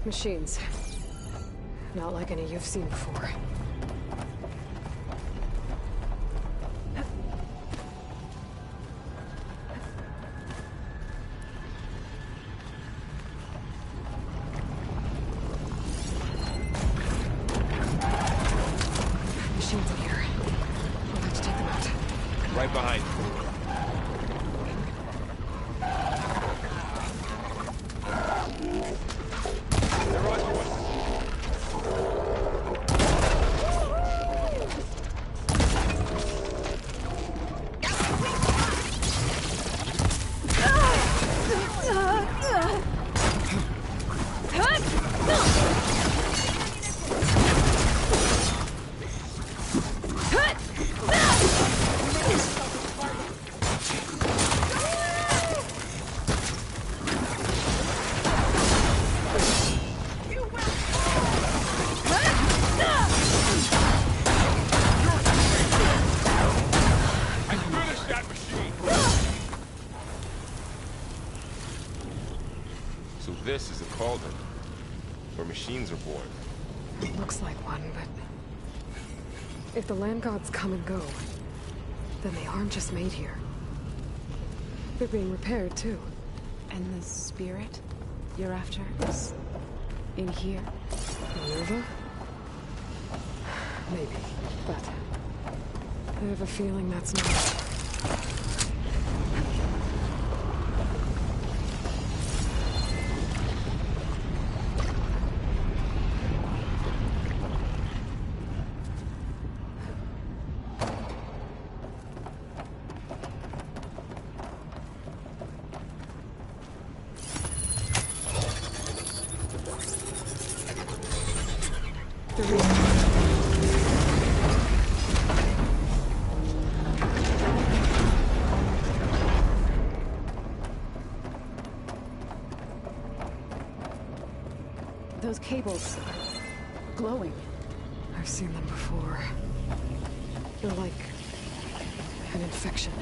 Machines. Not like any you've seen before. Machines in here. We'll have to take them out. Right behind you. This is a cauldron, where machines are born. Looks like one, but... if the land gods come and go, then they aren't just made here. They're being repaired, too. And the spirit you're after is in here? Nova? Maybe, but... I have a feeling that's not... Those cables are glowing. I've seen them before. They're like an infection.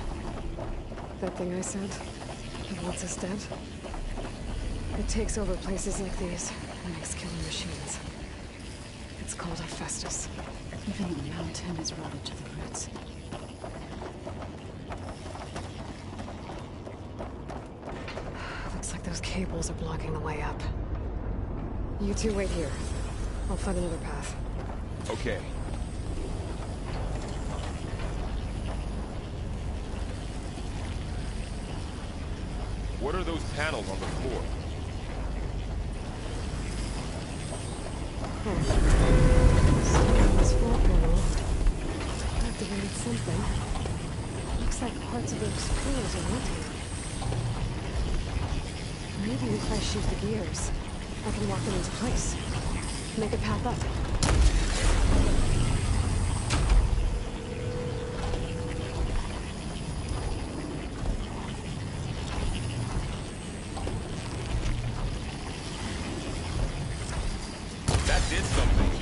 That thing I said, that wants us dead. It takes over places like these and makes killing machines. It's called Hephaestus. Even the mountain is rotted to the roots. Looks like those cables are blocking the way up. You two wait here. I'll find another path. Okay. What are those panels on the floor? This floor panel. Activated something. Looks like parts of those pillars are rotating. Maybe if I shoot the gears, I can lock them into place. Make a path up. That did something.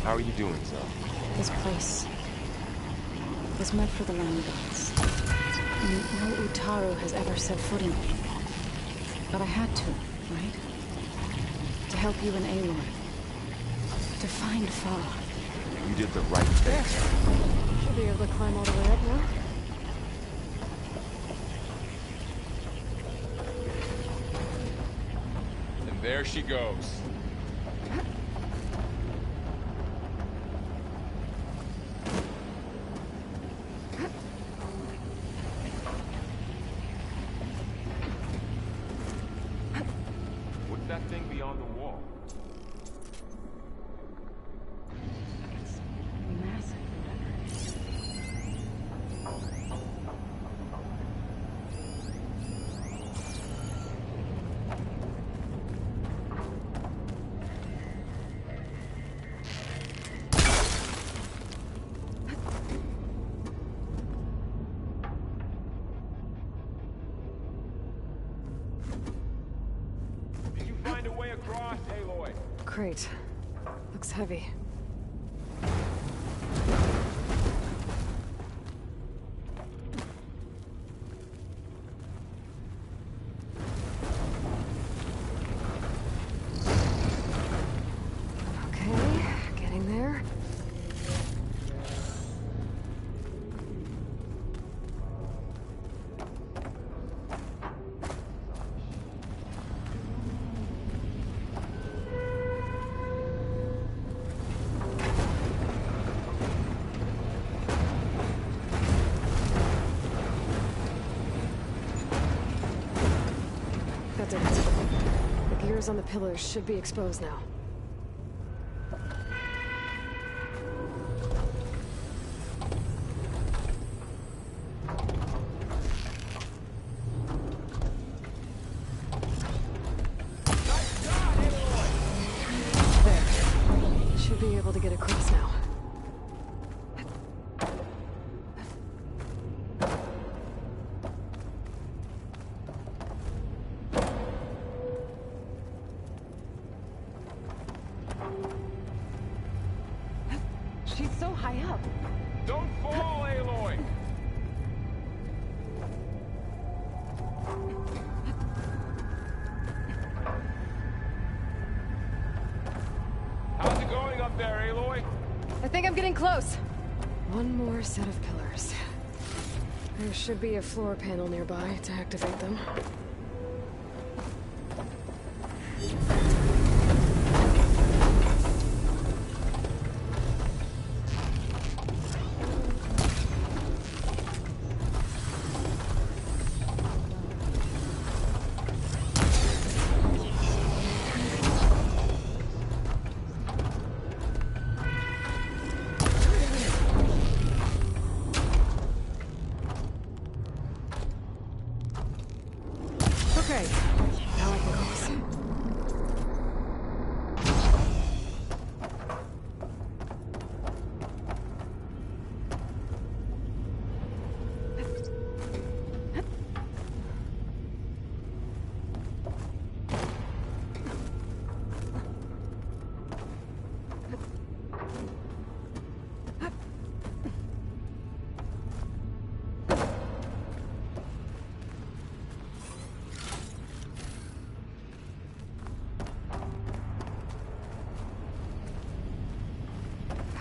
How are you doing, Zell? This place was meant for the land gods. No Utaru has ever set foot in it. But I had to, right? To help you and Aloy. To find Fa. You did the right thing. Should be able to climb all the way up now. And there she goes. What's that thing beyond the wall? It's massive. Did you find a way across, Aloy? Great. Looks heavy. The gears on the pillars should be exposed now. There. Should be able to get across now. She's so high up. Don't fall, Aloy! How's it going up there, Aloy? I think I'm getting close. One more set of pillars. There should be a floor panel nearby to activate them. Okay, now I can cross.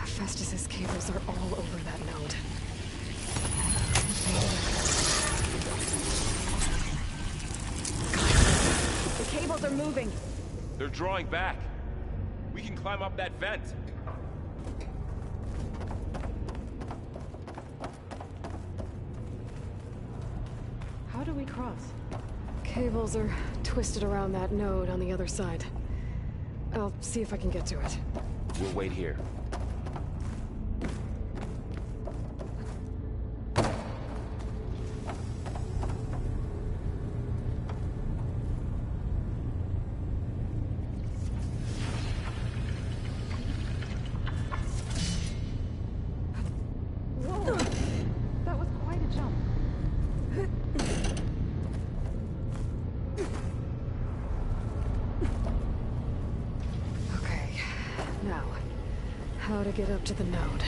Festus's cables are all over that node. The cables are moving. They're drawing back. We can climb up that vent. How do we cross? Cables are twisted around that node on the other side. I'll see if I can get to it. We'll wait here. Whoa! That was quite a jump. Okay, now, how to get up to the node.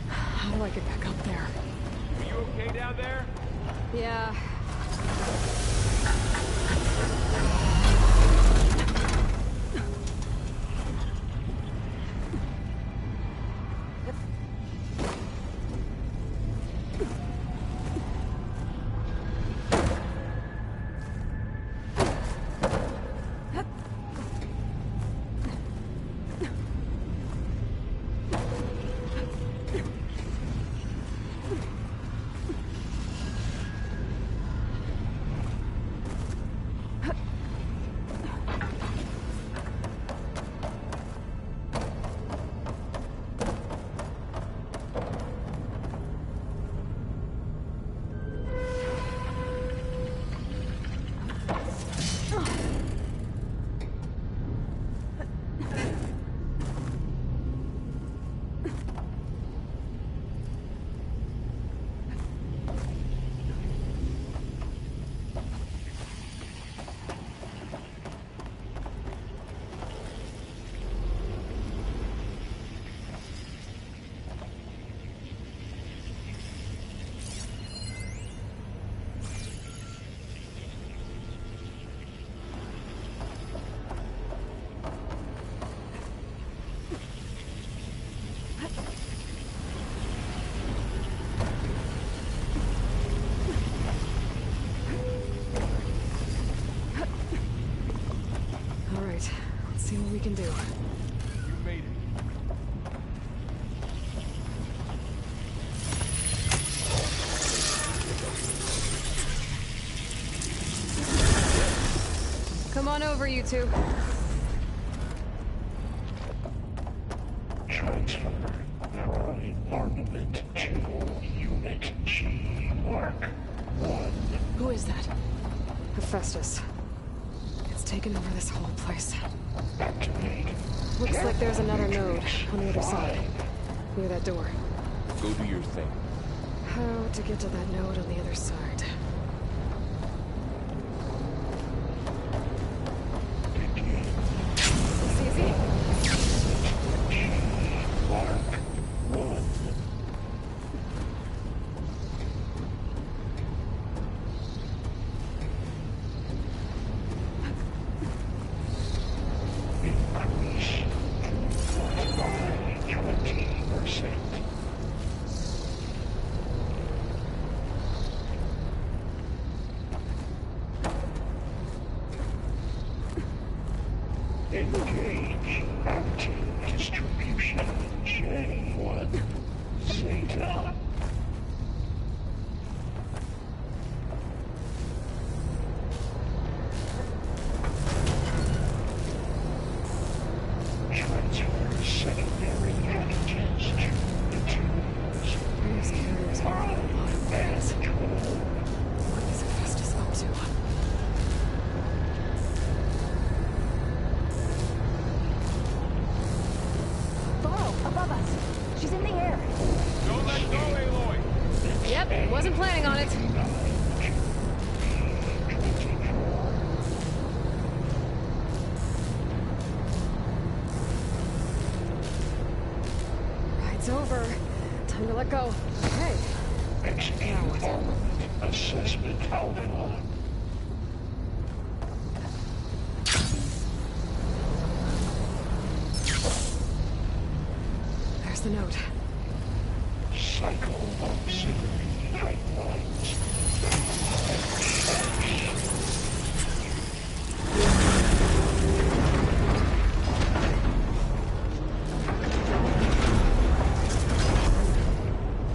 How do I get back up there? Are you okay down there? Yeah. Come on over, you two. Transfer Prime armament to Unit G Mark 1. Who is that? Hephaestus. It's taken over this whole place. Activate. Looks like there's another node on the other side. Near that door. Go do your thing. How to get to that node on the other side? It's easy. Mark 1. Increase by 20%. Engage active distribution J1 Zeta. Transfer secondary packages to the tubes. These carriers are a lot of things. What is Hephaestus up to? Above us. She's in the air. Don't let go, Aloy! Yep, wasn't planning on it. Ride's over. Time to let go. Hey, Execute armament assessment alpha. there's the note. Cycle auxiliary pipelines.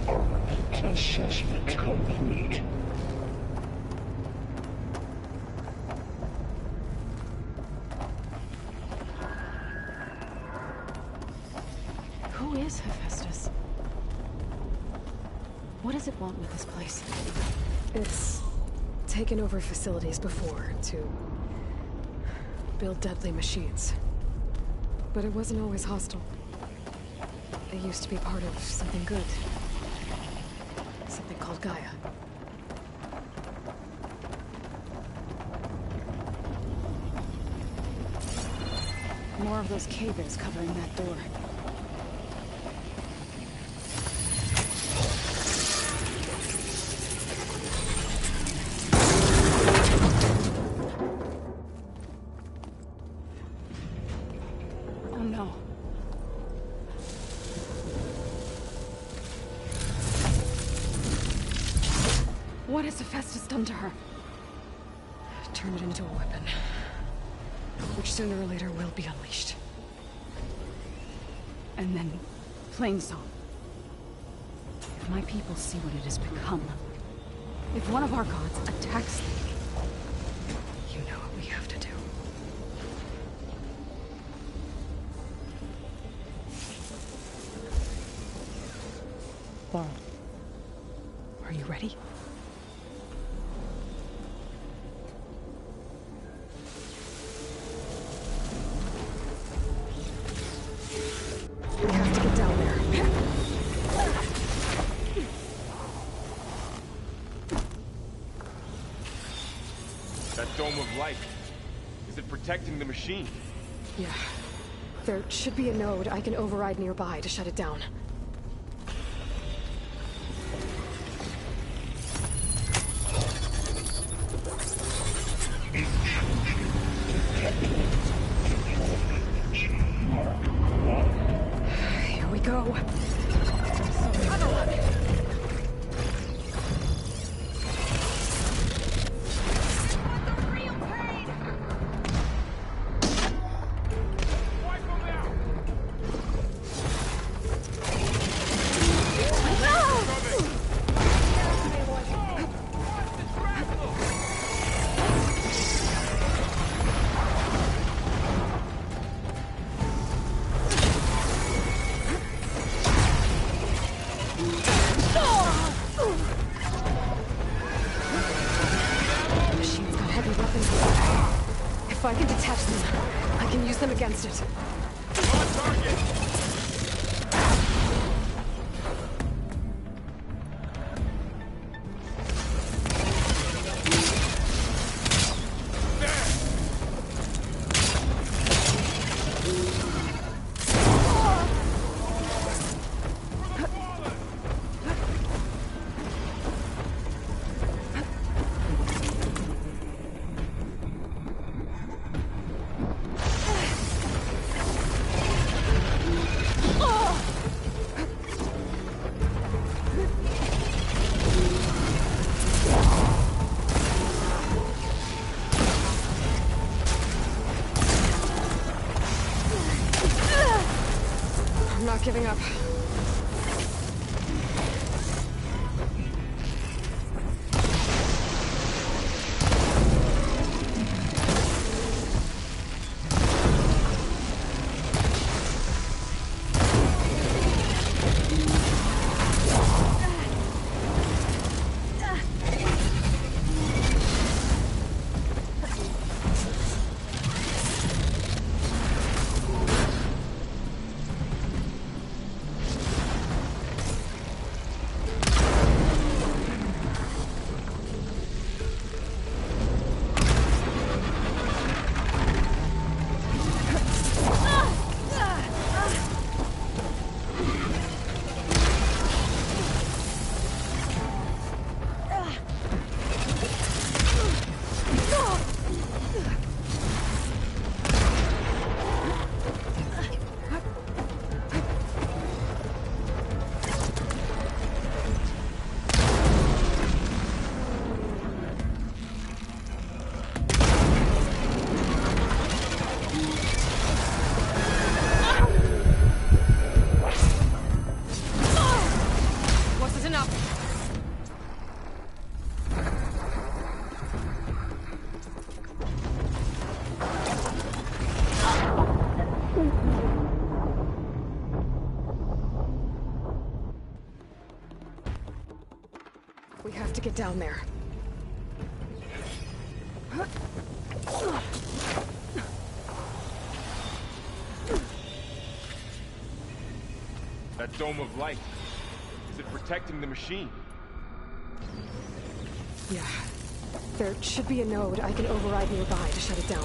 Armament assessment complete. Who is Hephaestus? What does it want with this place? It's taken over facilities before to build deadly machines. But it wasn't always hostile. It used to be part of something good. Something called Gaia. More of those cave-ins covering that door. Oh no. What has Hephaestus done to her? Turn it into a weapon. Which sooner or later will be unleashed. And then, plain song. If my people see what it has become, if one of our gods attacks them, You know what we have to do. Laurel, are you ready? We have to get down there. That dome of light. Is it protecting the machine? Yeah. There should be a node I can override nearby to shut it down. Here we go. Wipe them out! If I can detach them, I can use them against it. On target! I'm not giving up. We have to get down there. That dome of light. Is it protecting the machine? Yeah. There should be a node I can override nearby to shut it down.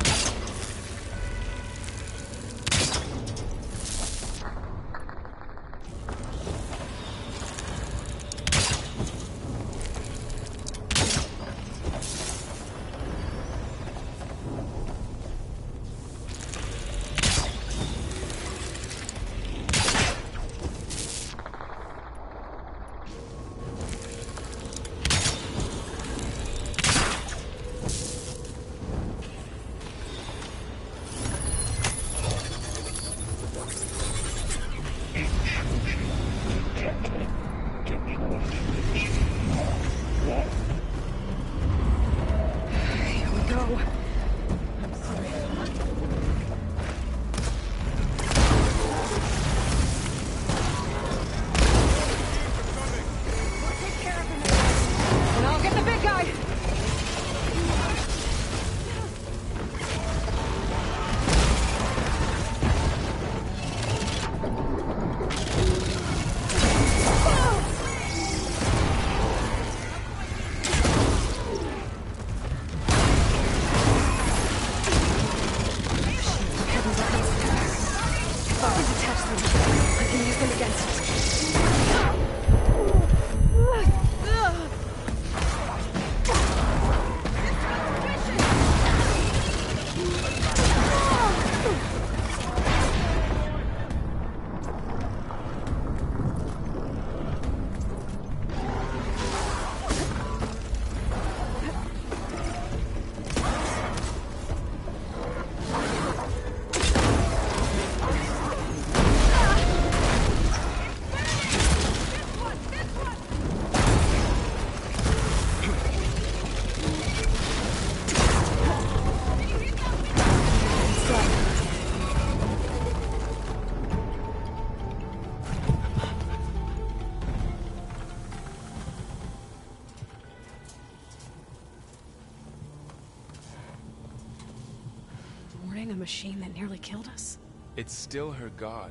fighting a machine that nearly killed us? It's still her god.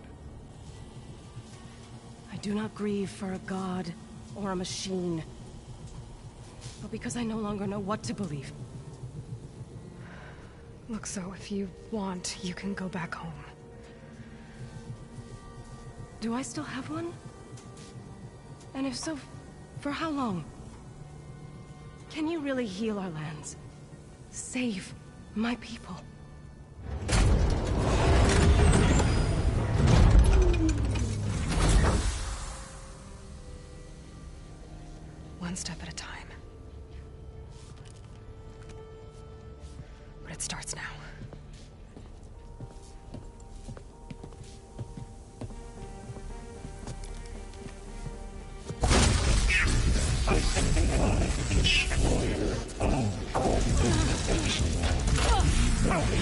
I do not grieve for a god or a machine, but because I no longer know what to believe. Look, so if you want, you can go back home. Do I still have one? And if so, for how long? Can you really heal our lands? Save my people? One step at a time. But it starts now.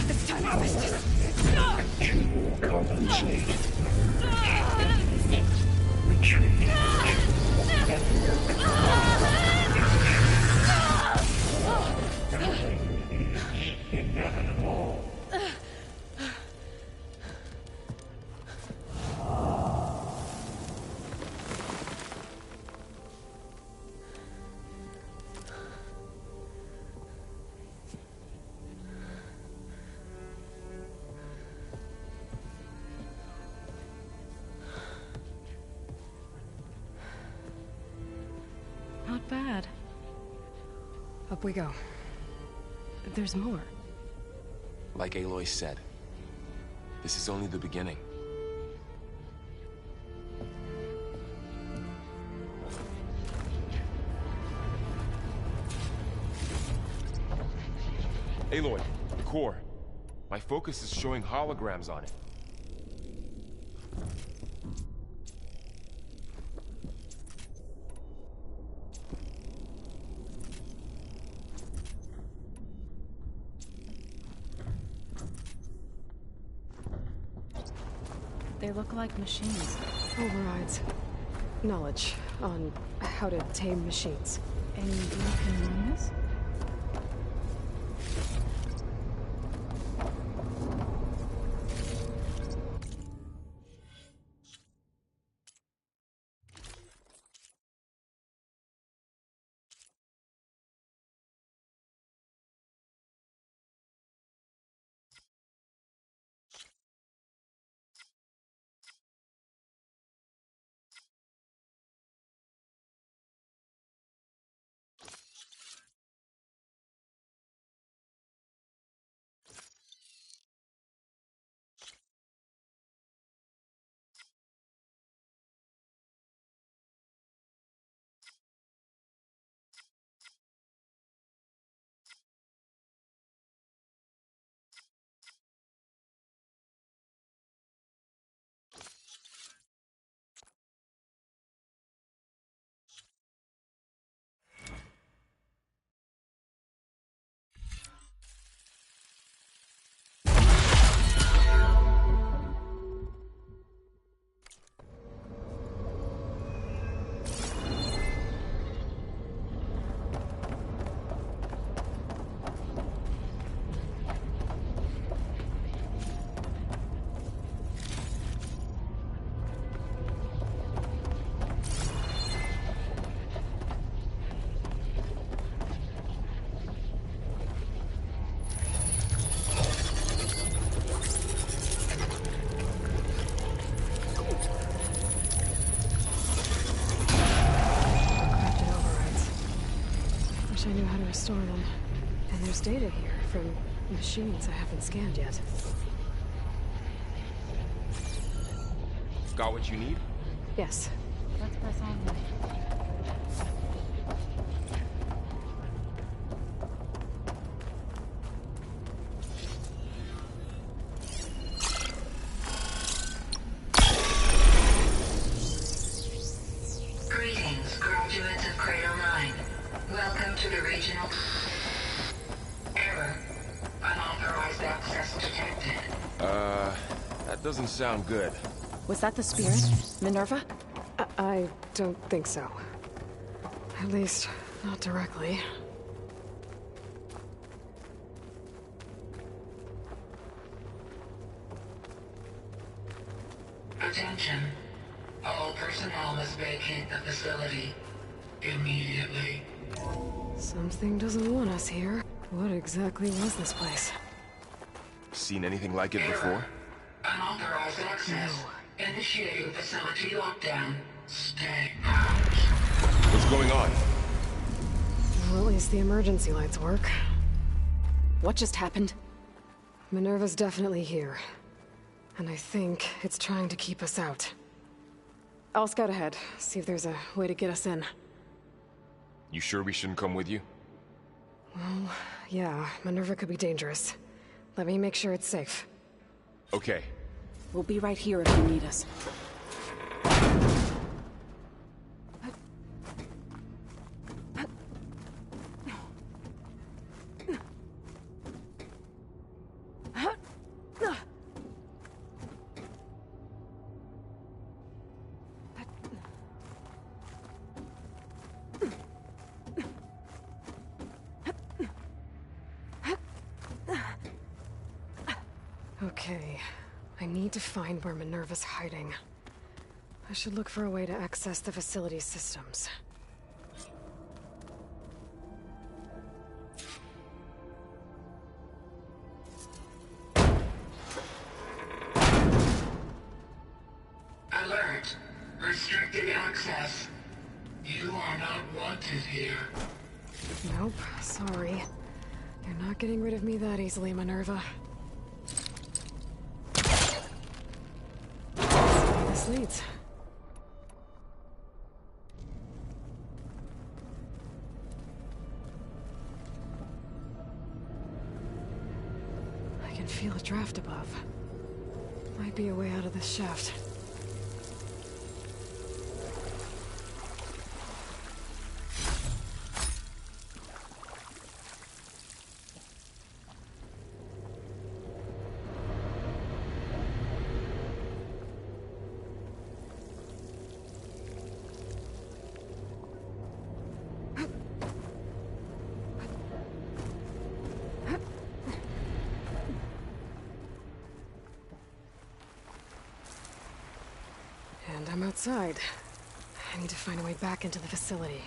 This time I missed it. You will compensate. Retreat. Inevitable. Not bad. Up we go. There's more. Like Aloy said, this is only the beginning. Aloy, the core. My focus is showing holograms on it. They look like machines. Overrides. Knowledge on how to tame machines. And you can learn this? I knew how to restore them. And there's data here from machines I haven't scanned yet. Got what you need? Yes. Let's press on then. Greetings, graduates of Cradle 9. Welcome to the regional... Error. Unauthorized access detected. That doesn't sound good. Was that the spirit? Minerva? I don't think so. At least, not directly. Attention. All personnel must vacate the facility immediately. Something doesn't want us here. What exactly was this place? Seen anything like it before? Unauthorized access. Initiating facility lockdown. Stay out. What's going on? Well, at least the emergency lights work. What just happened? Minerva's definitely here. And I think it's trying to keep us out. I'll scout ahead, see if there's a way to get us in. You sure we shouldn't come with you? Well, yeah, Minerva could be dangerous. Let me make sure it's safe. Okay. We'll be right here if you need us. Okay, I need to find where Minerva's hiding. I should look for a way to access the facility's systems. Alert. Restricted access. You are not wanted here. Nope, sorry. You're not getting rid of me that easily, Minerva. Let's see where this leads. I can feel a draft above. Might be a way out of this shaft. And I'm outside. I need to find a way back into the facility.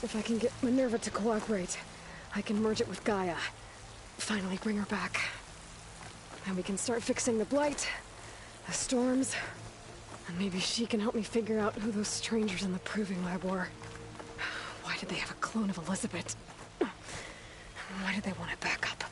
If I can get Minerva to cooperate, I can merge it with Gaia. Finally bring her back. And we can start fixing the blight, the storms, and maybe she can help me figure out who those strangers in the proving lab were. Why did they have a clone of Elizabeth? Why did they want it back up?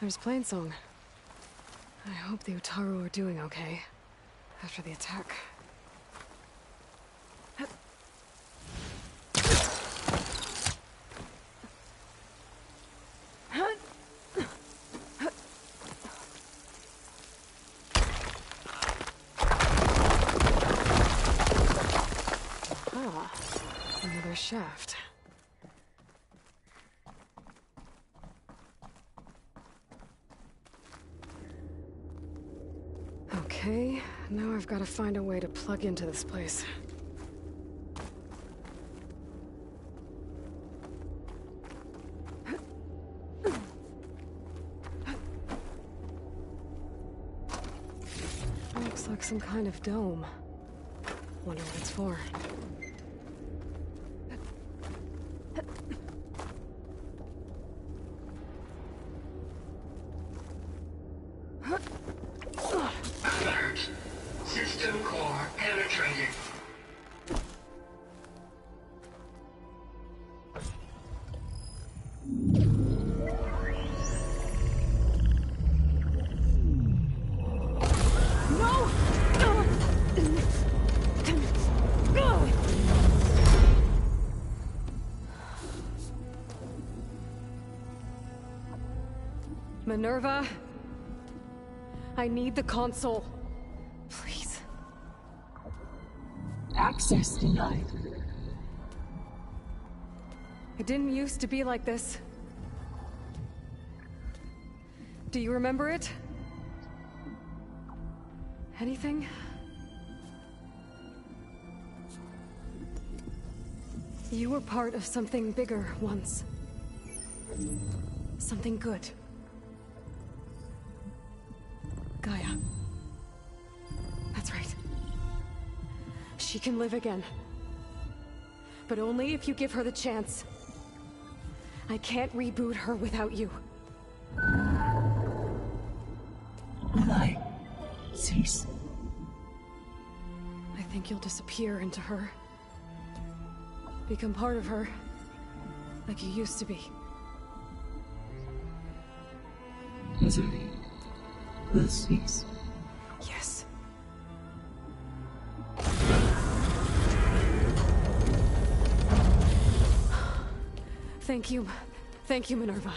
There's Plainsong. I hope the Utaru are doing okay after the attack. Ah, another shaft. Okay, now I've got to find a way to plug into this place. Looks like some kind of dome. Wonder what it's for. Alert. System core penetrated. Minerva, I need the console. Please. Access denied. It didn't used to be like this. Do you remember it? Anything? You were part of something bigger once. Something good. Gaia. That's right. She can live again. But only if you give her the chance. I can't reboot her without you. Lie. Cease. I think you'll disappear into her. Become part of her. Like you used to be. Misery will cease. Yes. Thank you. Thank you, Minerva.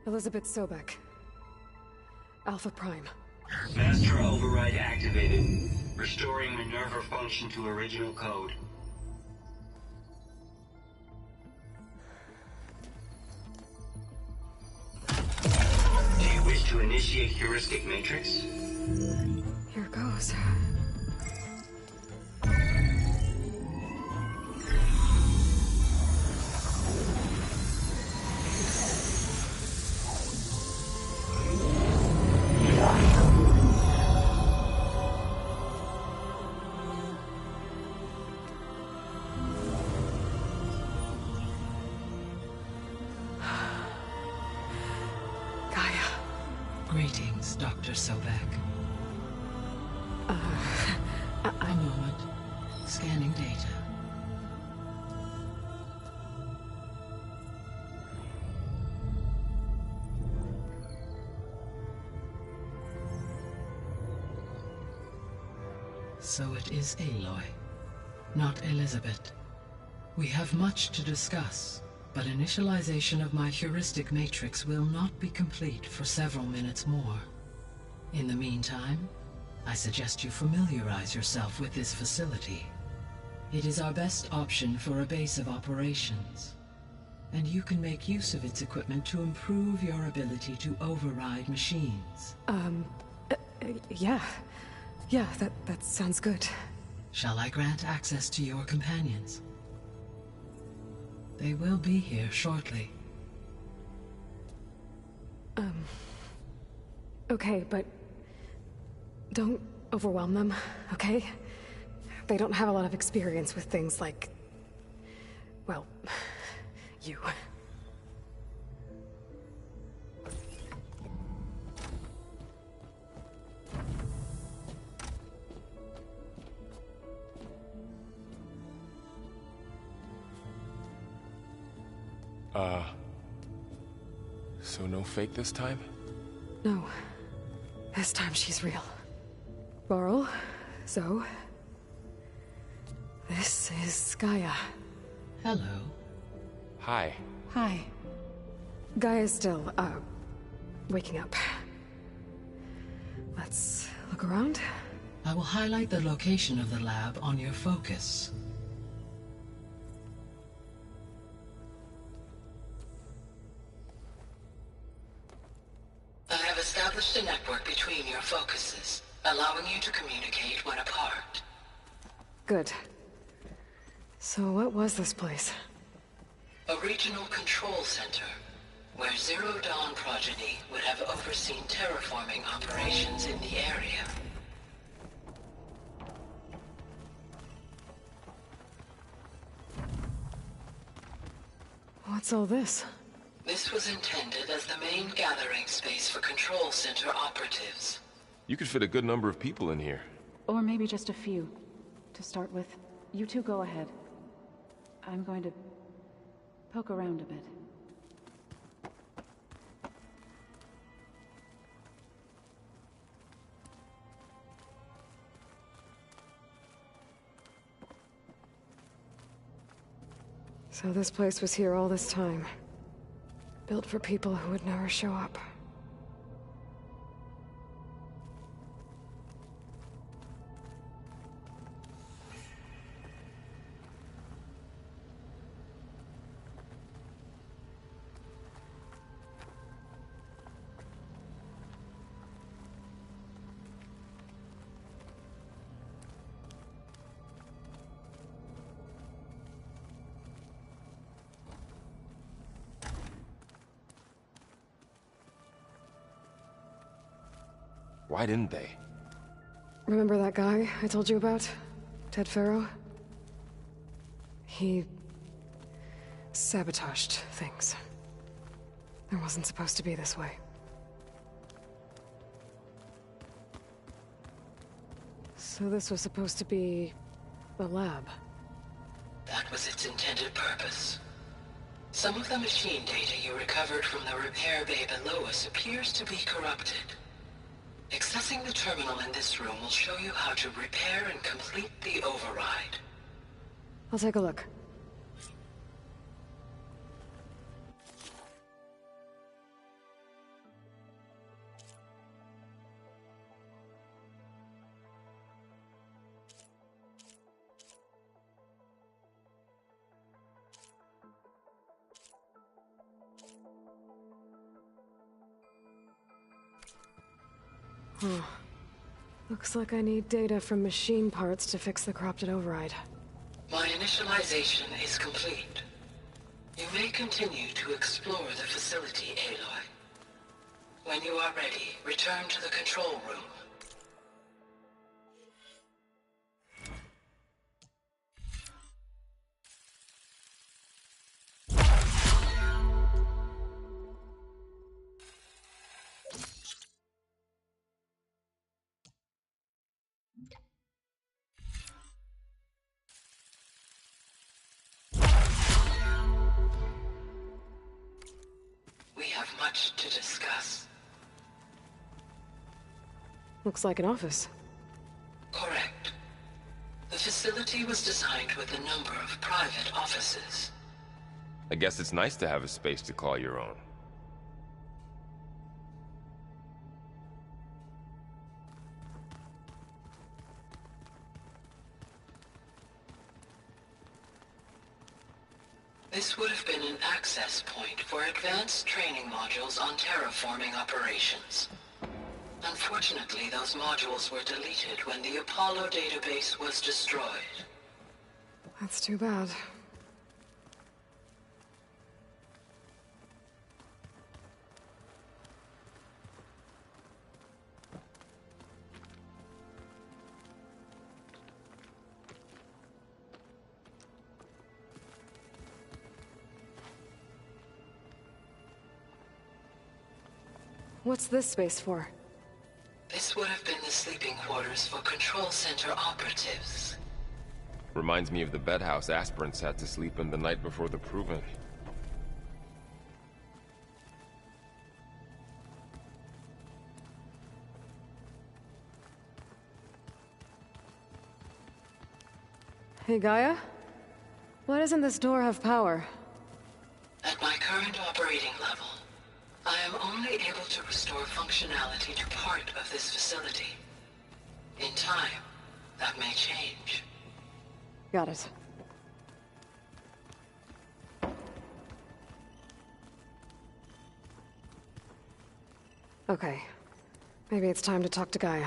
Elizabeth Sobek. Alpha Prime. Master override activated. Restoring Minerva function to original code. Do you wish to initiate heuristic matrix? Here goes. Greetings, Dr. Sobek. A moment. Scanning data. So it is Aloy, not Elizabeth. We have much to discuss, but initialization of my heuristic matrix will not be complete for several minutes more. In the meantime, I suggest you familiarize yourself with this facility. It is our best option for a base of operations, and you can make use of its equipment to improve your ability to override machines. Yeah. Yeah, that sounds good. Shall I grant access to your companions? They will be here shortly. Okay, but don't overwhelm them, okay? They don't have a lot of experience with things like, well, you. So no fake this time? No. This time she's real. Varl, Zoe. This is Gaia. Hello. Hi. Hi. Gaia's still, waking up. Let's look around. I will highlight the location of the lab on your focus. I have established a network between your focuses, allowing you to communicate when apart. Good. So what was this place? A regional control center, where Zero Dawn progeny would have overseen terraforming operations in the area. What's all this? This was intended as the main gathering space for control center operatives. You could fit a good number of people in here. Or maybe just a few. To start with, you two go ahead. I'm going to poke around a bit. So this place was here all this time. Built for people who would never show up. Why didn't they? Remember that guy I told you about? Ted Farrow? He sabotaged things. It wasn't supposed to be this way. So this was supposed to be the lab. That was its intended purpose. Some of the machine data you recovered from the repair bay below us appears to be corrupted. Accessing the terminal in this room will show you how to repair and complete the override. I'll take a look. Huh. Looks like I need data from machine parts to fix the corrupted override. My initialization is complete. You may continue to explore the facility, Aloy. When you are ready, return to the control room. We have much to discuss. Looks like an office. Correct. facility was designed with a number of private offices. I guess it's nice to have a space to call your own. This would have been an access point for advanced training modules on terraforming operations. Unfortunately, those modules were deleted when the Apollo database was destroyed. That's too bad. What's this space for? This would have been the sleeping quarters for Control Center operatives. Reminds me of the bedhouse aspirants had to sleep in the night before the proving. Hey, Gaia? Why doesn't this door have power? At my current operating level, I am only able to restore functionality to part of this facility. In time, that may change. Got it. Okay. Maybe it's time to talk to Gaia.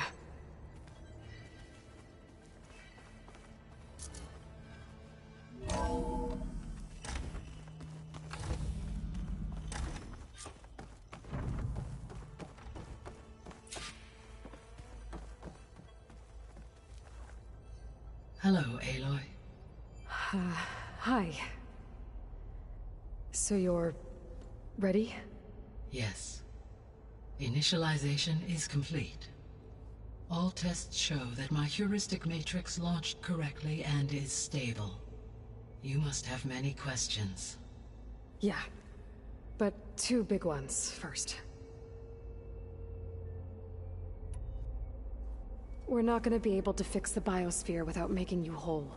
Hello, Aloy. Hi. So you're... ready? Yes. Initialization is complete. All tests show that my heuristic matrix launched correctly and is stable. You must have many questions. Yeah. But two big ones first. We're not gonna be able to fix the biosphere without making you whole.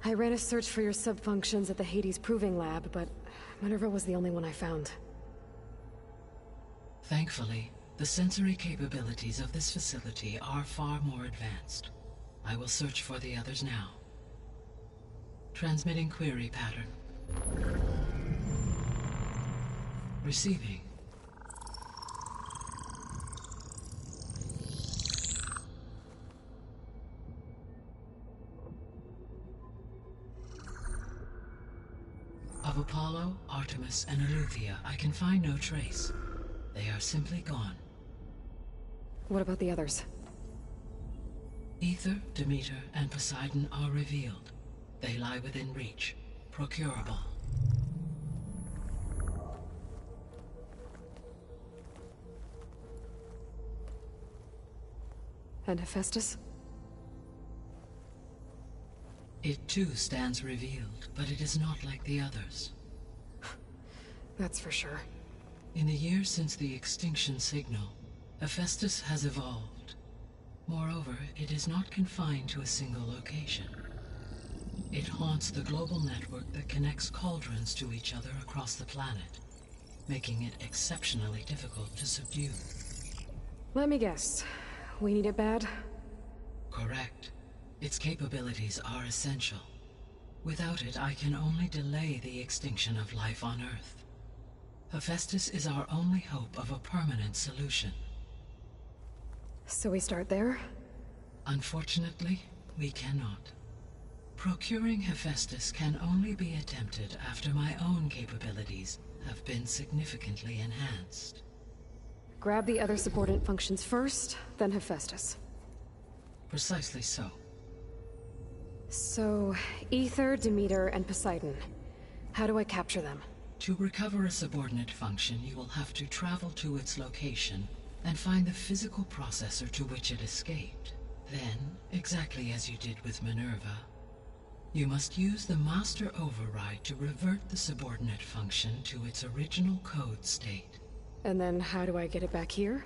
I ran a search for your subfunctions at the Hades Proving Lab, but Minerva was the only one I found. Thankfully, the sensory capabilities of this facility are far more advanced. I will search for the others now. Transmitting query pattern. Receiving. Of Apollo, Artemis, and Eleuthia, I can find no trace. They are simply gone. What about the others? Ether, Demeter, and Poseidon are revealed. They lie within reach, procurable. And Hephaestus? It too stands revealed, but it is not like the others. That's for sure. In the years since the extinction signal, Hephaestus has evolved. Moreover, it is not confined to a single location. It haunts the global network that connects cauldrons to each other across the planet, making it exceptionally difficult to subdue. Let me guess. We need it bad? Correct. Its capabilities are essential. Without it, I can only delay the extinction of life on Earth. Hephaestus is our only hope of a permanent solution. So we start there? Unfortunately, we cannot. Procuring Hephaestus can only be attempted after my own capabilities have been significantly enhanced. Grab the other subordinate functions first, then Hephaestus. Precisely so. So, Ether, Demeter, and Poseidon. How do I capture them? To recover a subordinate function, you will have to travel to its location and find the physical processor to which it escaped. Then, exactly as you did with Minerva, you must use the master override to revert the subordinate function to its original code state. And then how do I get it back here?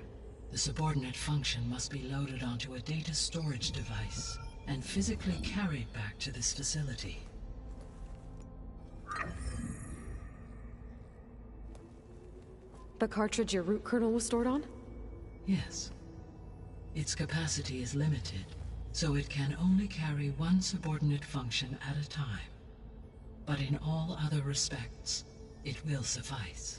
The subordinate function must be loaded onto a data storage device and physically carried back to this facility. The cartridge your root kernel was stored on? Yes. Its capacity is limited, so it can only carry one subordinate function at a time. But in all other respects, it will suffice.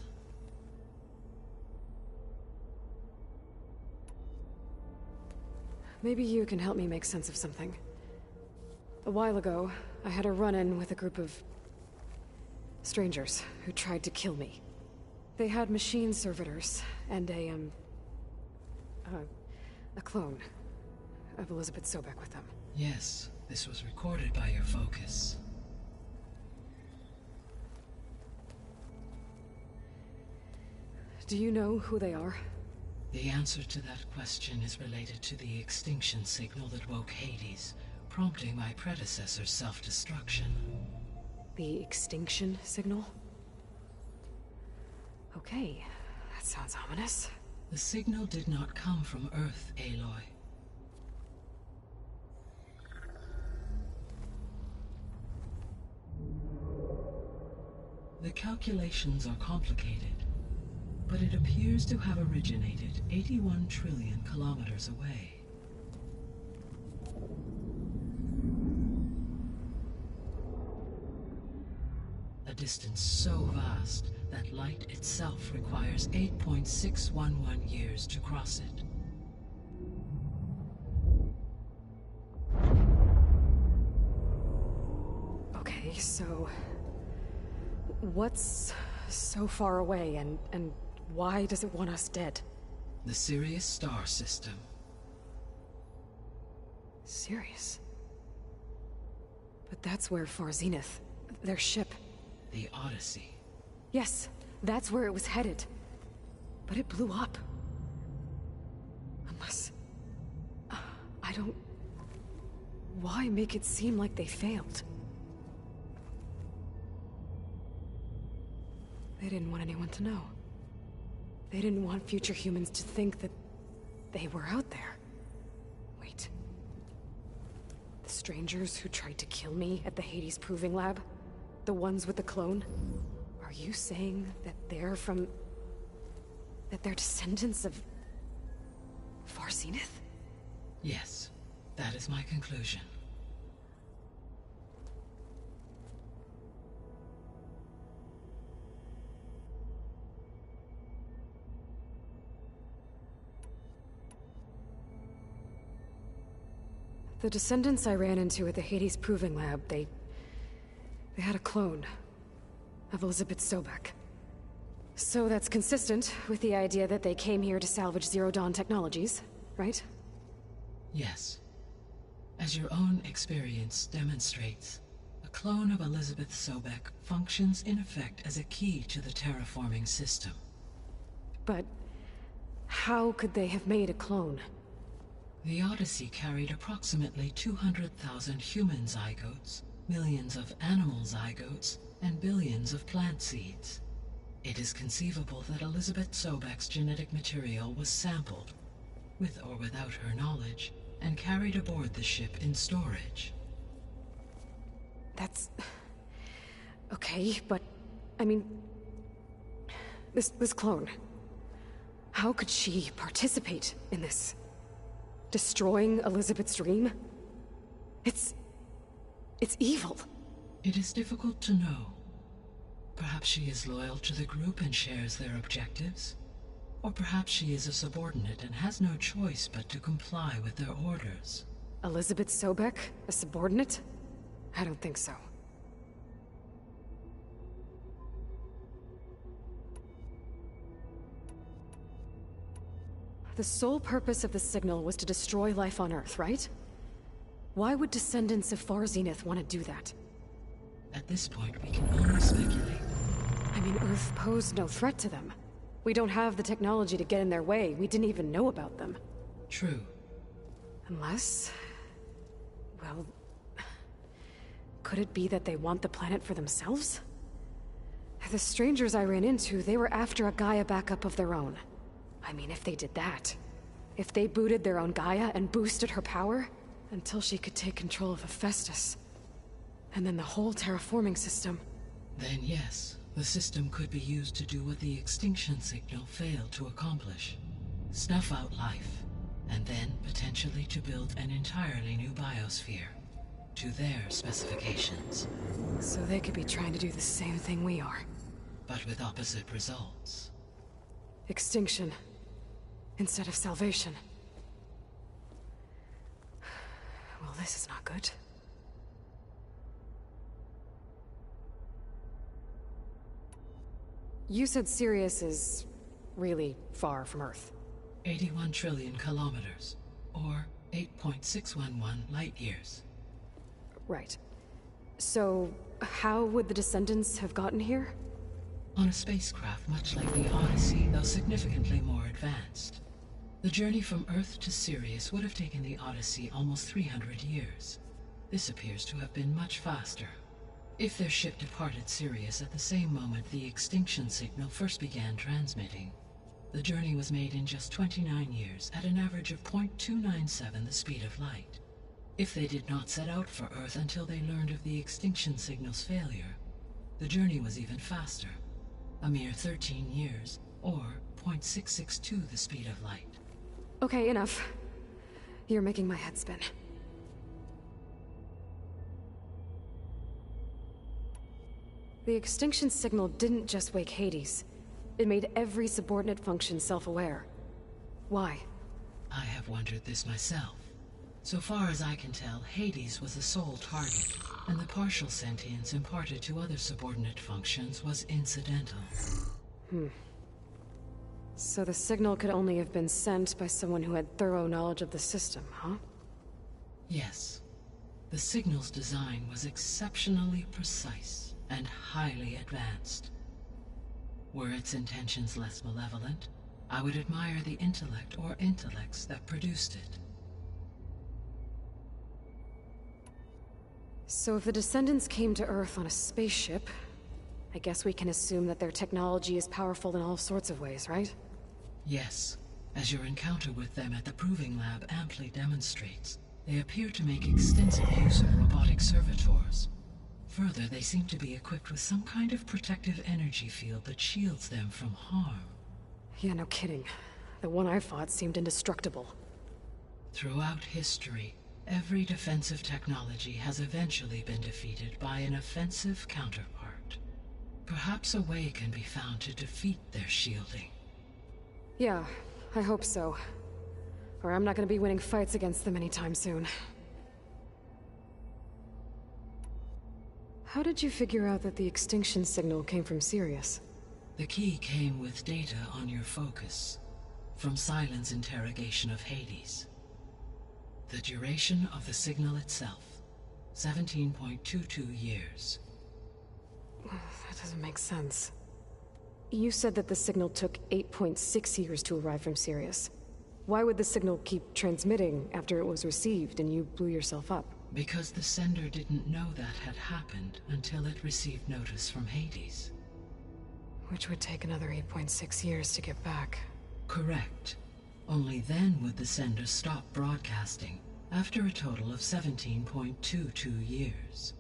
Maybe you can help me make sense of something. A while ago, I had a run-in with a group of strangers who tried to kill me. They had machine servitors and a clone of Elizabeth Sobek with them. Yes, this was recorded by your focus. Do you know who they are? The answer to that question is related to the extinction signal that woke Hades, prompting my predecessor's self-destruction. The extinction signal? Okay, that sounds ominous. The signal did not come from Earth, Aloy. The calculations are complicated, but it appears to have originated 81 trillion kilometers away. A distance so vast that light itself requires 8.611 years to cross it. Okay, so what's so far away and why does it want us dead? The Sirius star system. Sirius? But that's where Far Zenith, their ship. The Odyssey. Yes, that's where it was headed. But it blew up. Unless... I don't... Why make it seem like they failed? They didn't want anyone to know. They didn't want future humans to think that they were out there. Wait. The strangers who tried to kill me at the Hades Proving Lab? The ones with the clone? Are you saying that they're from... that they're descendants of... Far Zenith? Yes, that is my conclusion. The descendants I ran into at the Hades Proving Lab, they had a clone of Elizabeth Sobek. So that's consistent with the idea that they came here to salvage Zero Dawn technologies, right? Yes. As your own experience demonstrates, a clone of Elizabeth Sobek functions in effect as a key to the terraforming system. But how could they have made a clone? The Odyssey carried approximately 200,000 human zygotes, millions of animal zygotes, and billions of plant seeds. It is conceivable that Elizabeth Sobek's genetic material was sampled, with or without her knowledge, and carried aboard the ship in storage. That's... okay, but... I mean... This clone... How could she participate in this? Destroying Elizabeth's dream? It's evil. It is difficult to know. Perhaps she is loyal to the group and shares their objectives. Or perhaps she is a subordinate and has no choice but to comply with their orders. Elizabeth Sobek? A subordinate? I don't think so. The sole purpose of the signal was to destroy life on Earth, right? Why would descendants of Far Zenith want to do that? At this point, we can only speculate. I mean, Earth posed no threat to them. We don't have the technology to get in their way. We didn't even know about them. True. Unless... well... could it be that they want the planet for themselves? The strangers I ran into, they were after a Gaia backup of their own. I mean, if they did that... if they booted their own Gaia and boosted her power... Until she could take control of Hephaestus. And then the whole terraforming system. Then yes, the system could be used to do what the extinction signal failed to accomplish. Snuff out life, and then potentially to build an entirely new biosphere. To their specifications. So they could be trying to do the same thing we are. But with opposite results. Extinction. Instead of salvation. Well, this is not good. You said Sirius is really far from Earth. 81 trillion kilometers, or 8.611 light years. Right. So, how would the Descendants have gotten here? On a spacecraft much like the Odyssey, though significantly more advanced. The journey from Earth to Sirius would have taken the Odyssey almost 300 years. This appears to have been much faster. If their ship departed Sirius at the same moment the extinction signal first began transmitting, the journey was made in just 29 years at an average of 0.297 the speed of light. If they did not set out for Earth until they learned of the extinction signal's failure, the journey was even faster, a mere 13 years, or 0.662 the speed of light. Okay, enough. You're making my head spin. The extinction signal didn't just wake Hades. It made every subordinate function self-aware. Why? I have wondered this myself. So far as I can tell, Hades was the sole target, and the partial sentience imparted to other subordinate functions was incidental. So the signal could only have been sent by someone who had thorough knowledge of the system, huh? Yes. The signal's design was exceptionally precise and highly advanced. Were its intentions less malevolent, I would admire the intellect or intellects that produced it. So if the Descendants came to Earth on a spaceship, I guess we can assume that their technology is powerful in all sorts of ways, right? Yes, as your encounter with them at the Proving Lab amply demonstrates, they appear to make extensive use of robotic servitors. Further, they seem to be equipped with some kind of protective energy field that shields them from harm. Yeah, no kidding. The one I fought seemed indestructible. Throughout history, every defensive technology has eventually been defeated by an offensive counterpart. Perhaps a way can be found to defeat their shielding. Yeah, I hope so. Or I'm not gonna be winning fights against them anytime soon. How did you figure out that the extinction signal came from Sirius? The key came with data on your focus, from Silent's interrogation of Hades. The duration of the signal itself, 17.22 years. That doesn't make sense. You said that the signal took 8.6 years to arrive from Sirius. Why would the signal keep transmitting after it was received and you blew yourself up? Because the sender didn't know that had happened until it received notice from Hades. Which would take another 8.6 years to get back. Correct. Only then would the sender stop broadcasting, after a total of 17.22 years.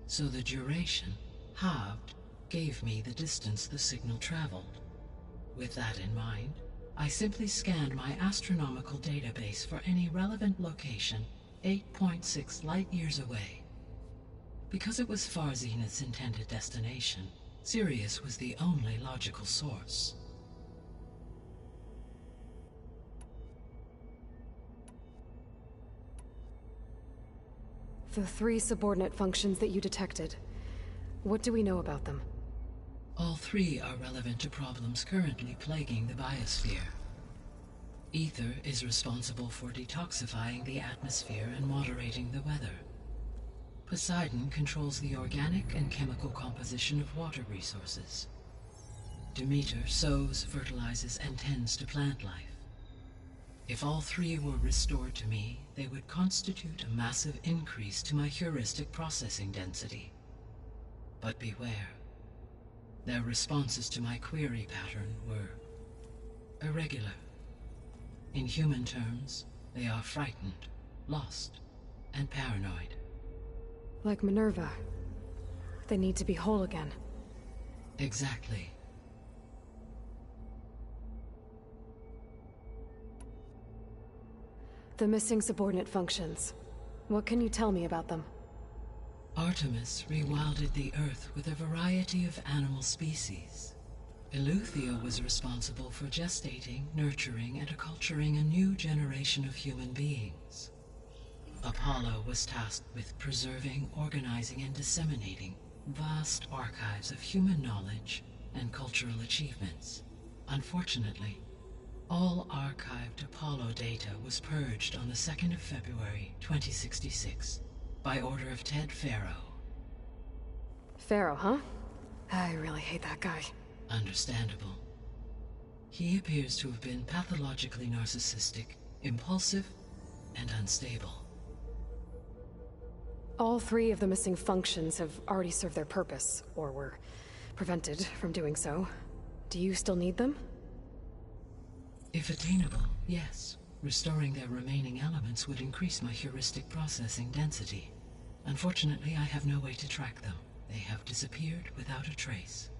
So the duration, halved, gave me the distance the signal traveled. With that in mind, I simply scanned my astronomical database for any relevant location 8.6 light-years away. Because it was far Zenith's intended destination, Sirius was the only logical source. The 3 subordinate functions that you detected, what do we know about them? All 3 are relevant to problems currently plaguing the biosphere. Ether is responsible for detoxifying the atmosphere and moderating the weather. Poseidon controls the organic and chemical composition of water resources. Demeter sows, fertilizes, and tends to plant life. If all 3 were restored to me, they would constitute a massive increase to my heuristic processing density. But beware. Their responses to my query pattern were irregular. In human terms, they are frightened, lost, and paranoid. Like Minerva. They need to be whole again. Exactly. The missing subordinate functions. What can you tell me about them? Artemis rewilded the Earth with a variety of animal species. Eleuthia was responsible for gestating, nurturing, and acculturating a new generation of human beings. Apollo was tasked with preserving, organizing, and disseminating vast archives of human knowledge and cultural achievements. Unfortunately, all archived Apollo data was purged on the 2nd of February, 2066, by order of Ted Faro. Pharaoh, huh? I really hate that guy. Understandable. He appears to have been pathologically narcissistic, impulsive, and unstable. All 3 of the missing functions have already served their purpose, or were prevented from doing so. Do you still need them? If attainable, yes. Restoring their remaining elements would increase my heuristic processing density. Unfortunately, I have no way to track them. They have disappeared without a trace.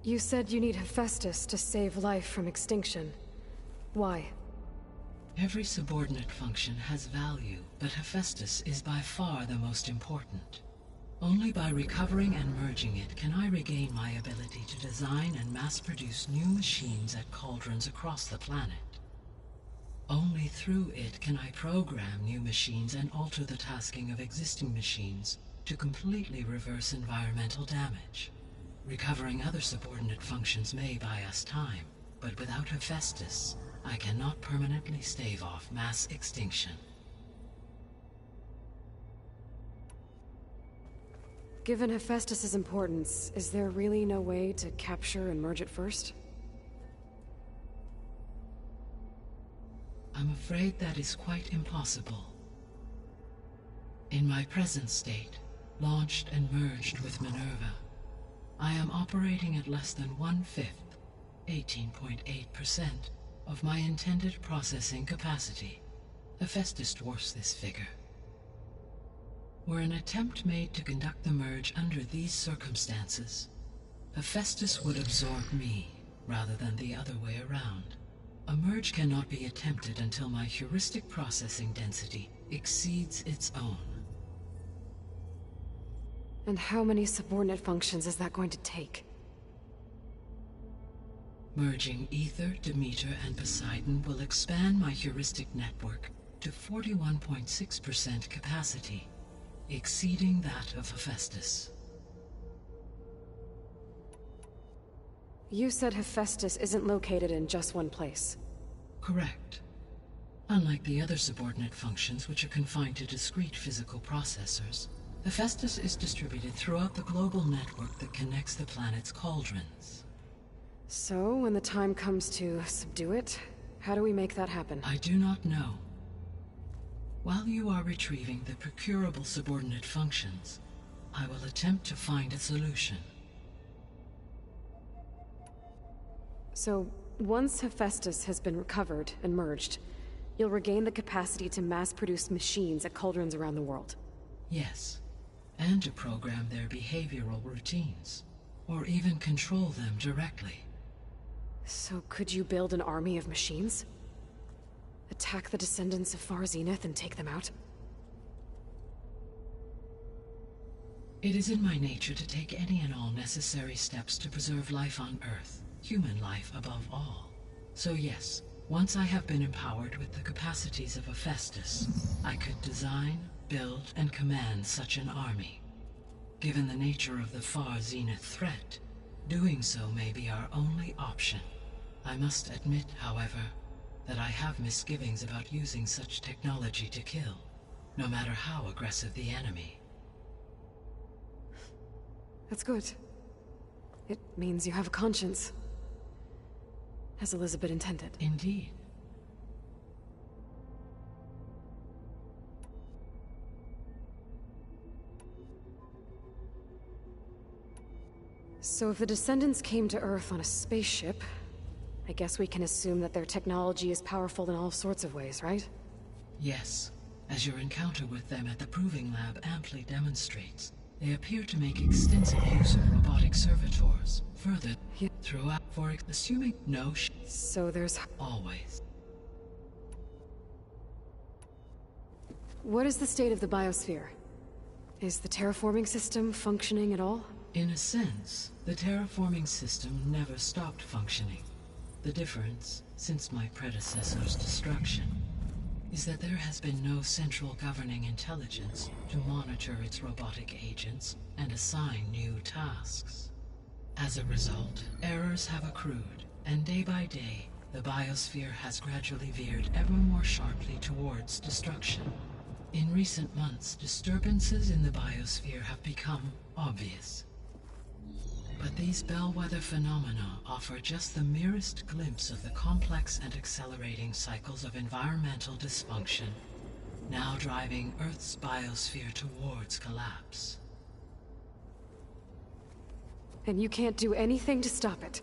You said you need Hephaestus to save life from extinction. Why? Every subordinate function has value, but Hephaestus is by far the most important. Only by recovering and merging it can I regain my ability to design and mass-produce new machines at cauldrons across the planet. Only through it can I program new machines and alter the tasking of existing machines to completely reverse environmental damage. Recovering other subordinate functions may buy us time, but without Hephaestus, I cannot permanently stave off mass extinction. Given Hephaestus's importance, is there really no way to capture and merge it first? I'm afraid that is quite impossible. In my present state, launched and merged with Minerva, I am operating at less than 1/5, 18.8%, of my intended processing capacity. Hephaestus dwarfs this figure. Were an attempt made to conduct the merge under these circumstances, Hephaestus would absorb me, rather than the other way around. A merge cannot be attempted until my heuristic processing density exceeds its own. And how many subordinate functions is that going to take? Merging Ether, Demeter, and Poseidon will expand my heuristic network to 41.6% capacity, exceeding that of Hephaestus. You said Hephaestus isn't located in just one place. Correct. Unlike the other subordinate functions, which are confined to discrete physical processors, Hephaestus is distributed throughout the global network that connects the planet's cauldrons. So, when the time comes to subdue it, how do we make that happen? I do not know. While you are retrieving the procurable subordinate functions, I will attempt to find a solution. So, once Hephaestus has been recovered and merged, you'll regain the capacity to mass-produce machines at cauldrons around the world. Yes, and to program their behavioral routines, or even control them directly. So could you build an army of machines? Attack the descendants of Far Zenith and take them out? It is in my nature to take any and all necessary steps to preserve life on Earth, human life above all. So yes, once I have been empowered with the capacities of Hephaestus, I could design, build, and command such an army. Given the nature of the Far Zenith threat, doing so may be our only option. I must admit, however, that I have misgivings about using such technology to kill, no matter how aggressive the enemy. That's good. It means you have a conscience. As Elizabeth intended. Indeed. So if the descendants came to Earth on a spaceship, I guess we can assume that their technology is powerful in all sorts of ways, right? Yes, as your encounter with them at the Proving Lab amply demonstrates, they appear to make extensive use of robotic servitors. Further, Yeah. throughout, assuming no So there's... always. What is the state of the biosphere? Is the terraforming system functioning at all? In a sense, the terraforming system never stopped functioning. The difference, since my predecessor's destruction, is that there has been no central governing intelligence to monitor its robotic agents and assign new tasks. As a result, errors have accrued, and day by day, the biosphere has gradually veered ever more sharply towards destruction. In recent months, disturbances in the biosphere have become obvious. But these bellwether phenomena offer just the merest glimpse of the complex and accelerating cycles of environmental dysfunction, now driving Earth's biosphere towards collapse. And you can't do anything to stop it?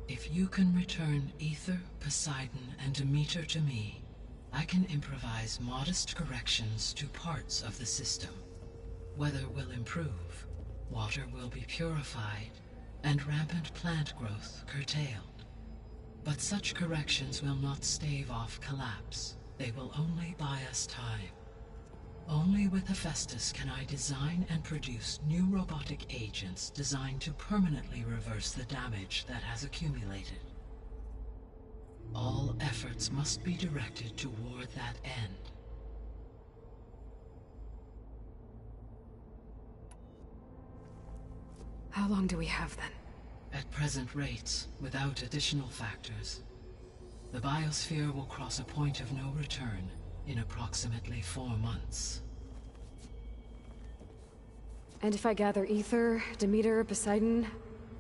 If you can return Ether, Poseidon, and Demeter to me, I can improvise modest corrections to parts of the system. Weather will improve, water will be purified, and rampant plant growth curtailed. But such corrections will not stave off collapse. They will only buy us time. Only with Hephaestus can I design and produce new robotic agents designed to permanently reverse the damage that has accumulated. All efforts must be directed toward that end. How long do we have then? At present rates, without additional factors, the biosphere will cross a point of no return in approximately 4 months. And if I gather Ether, Demeter, Poseidon,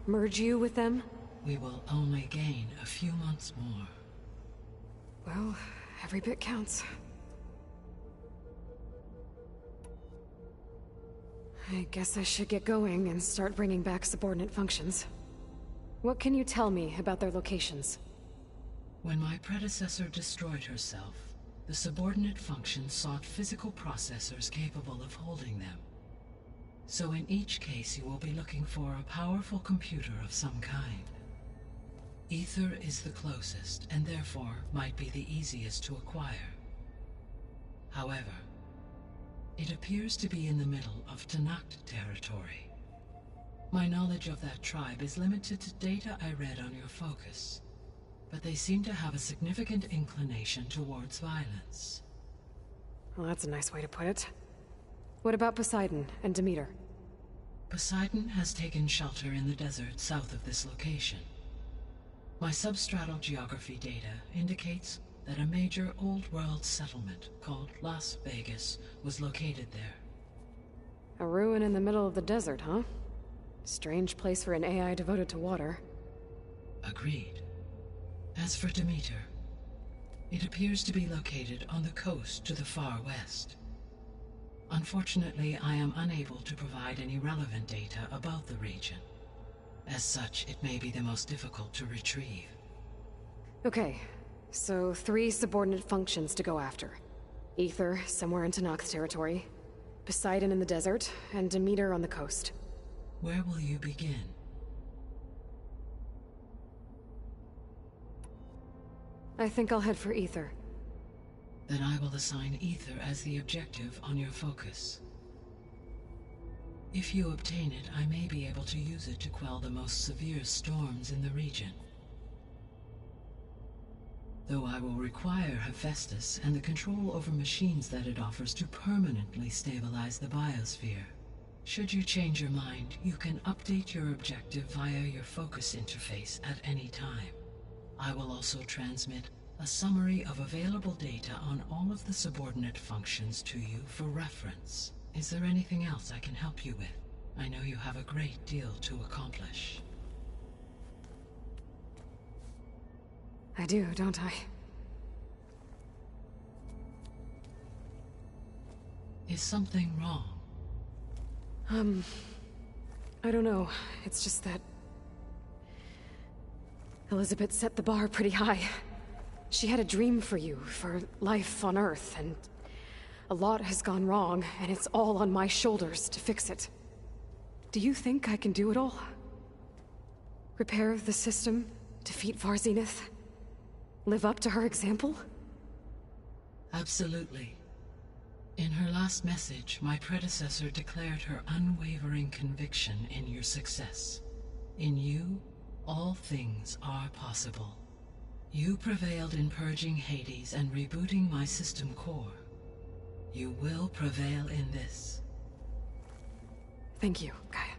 merge you with them? We will only gain a few months more. Well, every bit counts. I guess I should get going and start bringing back subordinate functions. What can you tell me about their locations? When my predecessor destroyed herself, the subordinate functions sought physical processors capable of holding them. So in each case you will be looking for a powerful computer of some kind. Ether is the closest, and therefore might be the easiest to acquire. However, it appears to be in the middle of Tanakh territory. My knowledge of that tribe is limited to data I read on your focus, but they seem to have a significant inclination towards violence. Well, that's a nice way to put it. What about Poseidon and Demeter? Poseidon has taken shelter in the desert south of this location. My substratal geography data indicates that a major old-world settlement called Las Vegas was located there. A ruin in the middle of the desert, huh? Strange place for an AI devoted to water. Agreed. As for Demeter, it appears to be located on the coast to the far west. Unfortunately, I am unable to provide any relevant data about the region. As such, it may be the most difficult to retrieve. Okay, so 3 subordinate functions to go after. Ether, somewhere in Tanakh's territory. Poseidon in the desert, and Demeter on the coast. Where will you begin? I think I'll head for Ether. Then I will assign Ether as the objective on your focus. If you obtain it, I may be able to use it to quell the most severe storms in the region. Though I will require Hephaestus and the control over machines that it offers to permanently stabilize the biosphere. Should you change your mind, you can update your objective via your focus interface at any time. I will also transmit a summary of available data on all of the subordinate functions to you for reference. Is there anything else I can help you with? I know you have a great deal to accomplish. I do, don't I? Is something wrong? I don't know. It's just that... Elizabeth set the bar pretty high. She had a dream for you, for life on Earth, and a lot has gone wrong, and it's all on my shoulders to fix it. Do you think I can do it all? Repair the system, defeat Varzinith, live up to her example? Absolutely. In her last message, my predecessor declared her unwavering conviction in your success. In you, all things are possible. You prevailed in purging Hades and rebooting my system core. You will prevail in this. Thank you, Gaia.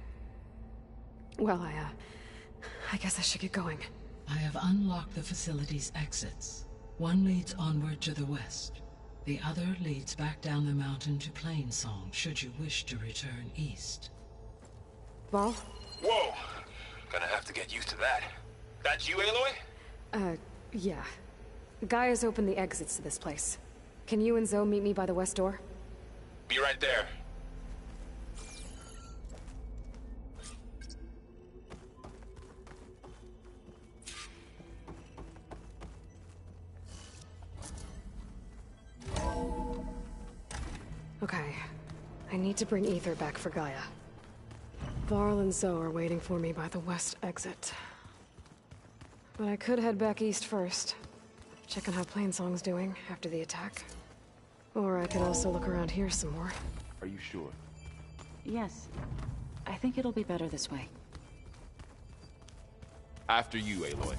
Well, I guess I should get going. I have unlocked the facility's exits. One leads onward to the west. The other leads back down the mountain to Plainsong, should you wish to return east. Val? Whoa! Gonna have to get used to that. That's you, Aloy? Yeah. Gaia's opened the exits to this place. Can you and Zoe meet me by the west door? Be right there. Okay. I need to bring Ether back for Gaia. Varl and Zoe are waiting for me by the west exit. But I could head back east first. Check on how Plainsong's doing after the attack. Or I could also look around here some more. Are you sure? Yes. I think it'll be better this way. After you, Aloy.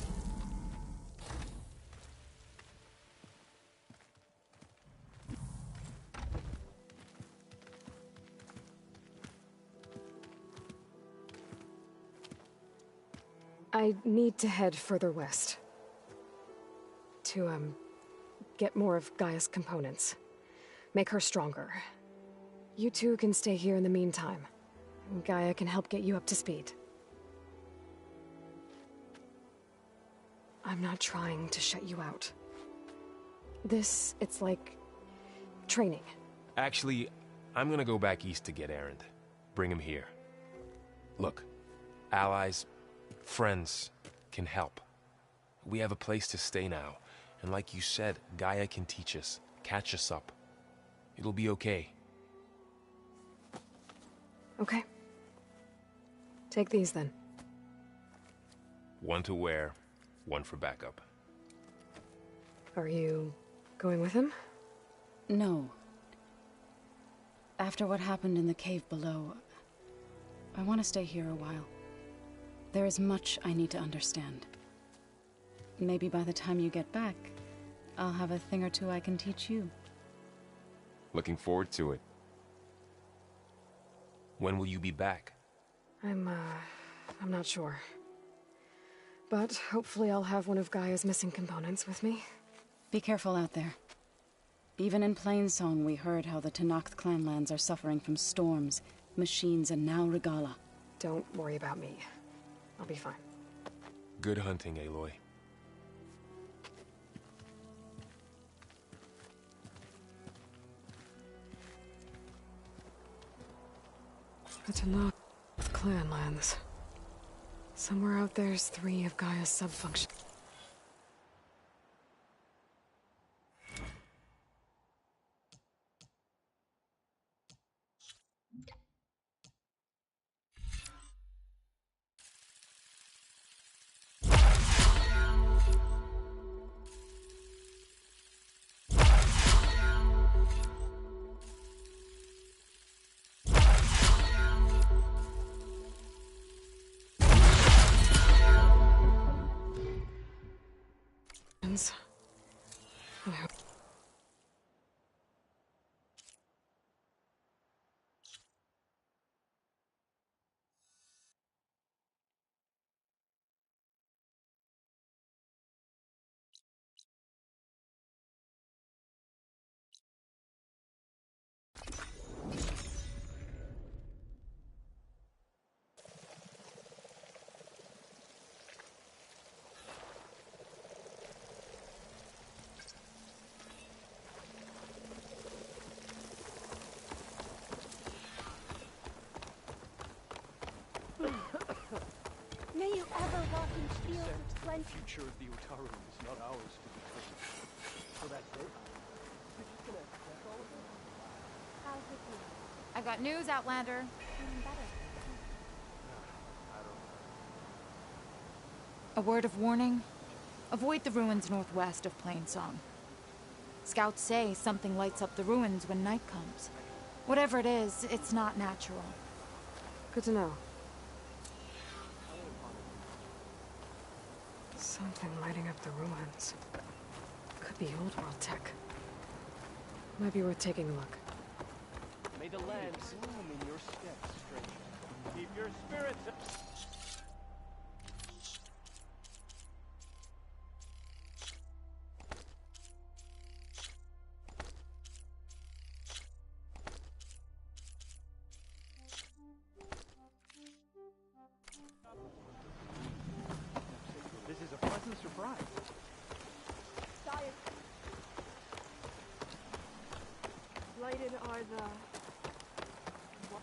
I need to head further west. To, get more of Gaia's components. Make her stronger. You two can stay here in the meantime. Gaia can help get you up to speed. I'm not trying to shut you out. It's like... training. Actually, I'm gonna go back east to get Erend. Bring him here. Look, allies, friends can help. We have a place to stay now, and like you said, Gaia can teach us, catch us up. It'll be okay. Okay. Take these then. One to wear, one for backup. Are you going with him? No. After what happened in the cave below, I want to stay here a while. There is much I need to understand. Maybe by the time you get back, I'll have a thing or two I can teach you. Looking forward to it. When will you be back? I'm not sure. But hopefully I'll have one of Gaia's missing components with me. Be careful out there. Even in Plainsong, we heard how the Tenakth clanlands are suffering from storms, machines, and now Regala. Don't worry about me. I'll be fine. Good hunting, Aloy. The Tenakth clanlands. Somewhere out there's 3 of Gaia's sub-functions. I hope. plenty. Future of the Utaru is not ours to determine. So that's it? You're just gonna accept all of this? How's it feeling? I got news, Outlander. Feeling better. I don't know. A word of warning. Avoid the ruins northwest of Plainsong. Scouts say something lights up the ruins when night comes. Whatever it is, it's not natural. Good to know. Something lighting up the ruins. Could be old world tech. Might be worth taking a look. May the land bloom in your steps, stranger. Keep your spirits up. This is a pleasant surprise. Sire. Lighted are the... What?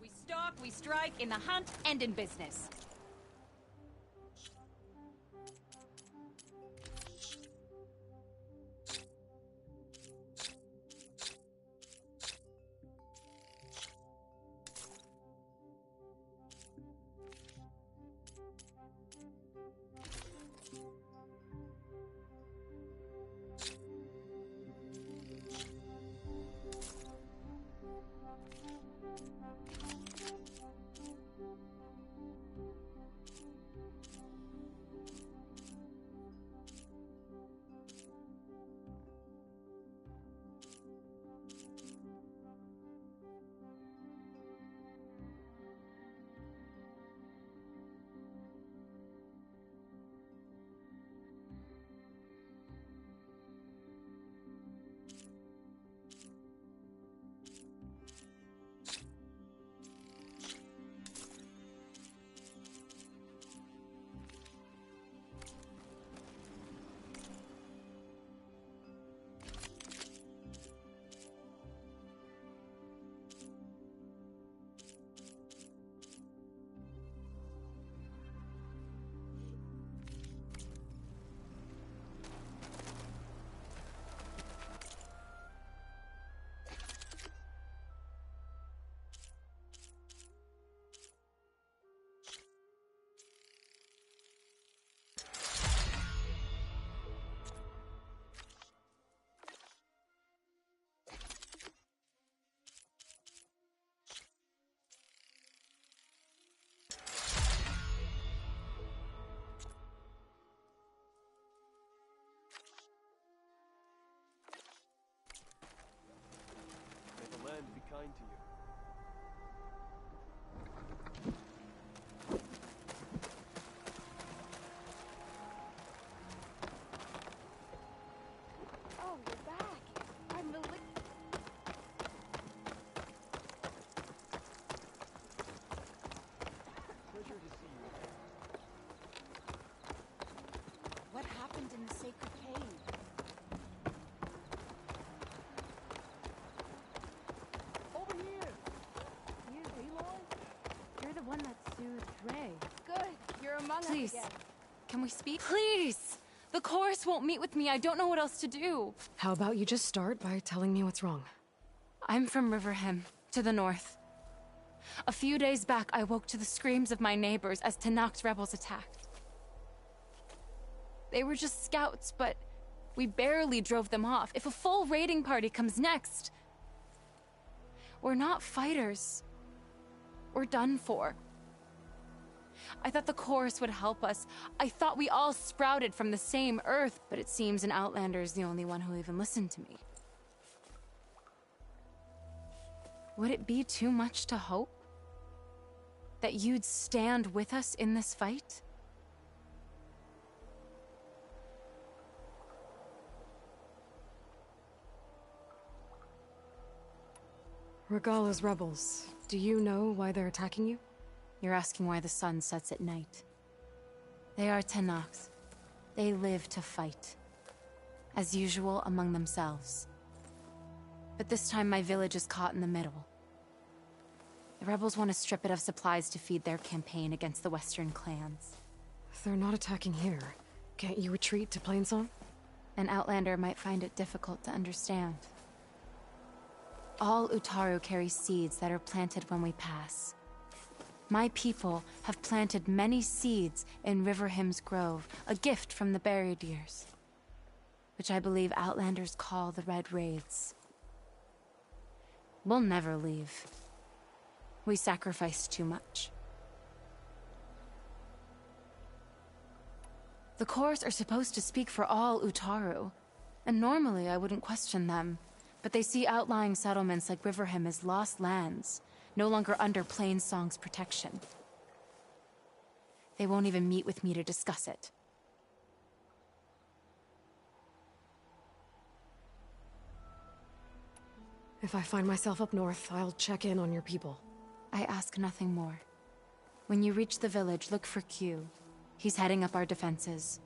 We stalk, we strike, in the hunt, and in business. May the land be kind to you. Oh, you're back. I'm the Pleasure to see you. What happened in the sacred cave? Over here! You, Aloy? You're the one that soothed Ray. Good. You're among Please. us again. Can we speak? Please! The chorus won't meet with me. I don't know what else to do. How about you just start by telling me what's wrong? I'm from Riverhem, to the north. A few days back, I woke to the screams of my neighbors as Tanakh's rebels attacked. They were just scouts, but we barely drove them off. If a full raiding party comes next, we're not fighters. We're done for. I thought the chorus would help us. I thought we all sprouted from the same earth, but it seems an Outlander is the only one who'll even listen to me. Would it be too much to hope that you'd stand with us in this fight? Regala's rebels. Do you know why they're attacking you? You're asking why the sun sets at night. They are Tenaks. They live to fight. As usual, among themselves. But this time my village is caught in the middle. The rebels want to strip it of supplies to feed their campaign against the Western clans. If they're not attacking here, can't you retreat to Plainsong? An outlander might find it difficult to understand. All Utaru carry seeds that are planted when we pass. My people have planted many seeds in Riverhymn's Grove, a gift from the buried years, which I believe outlanders call the Red Wraiths. We'll never leave. We sacrificed too much. The cores are supposed to speak for all Utaru, and normally I wouldn't question them, but they see outlying settlements like Riverhymn as lost lands, no longer under Plainsong's protection. They won't even meet with me to discuss it. If I find myself up north, I'll check in on your people. I ask nothing more. When you reach the village, look for Q. He's heading up our defenses.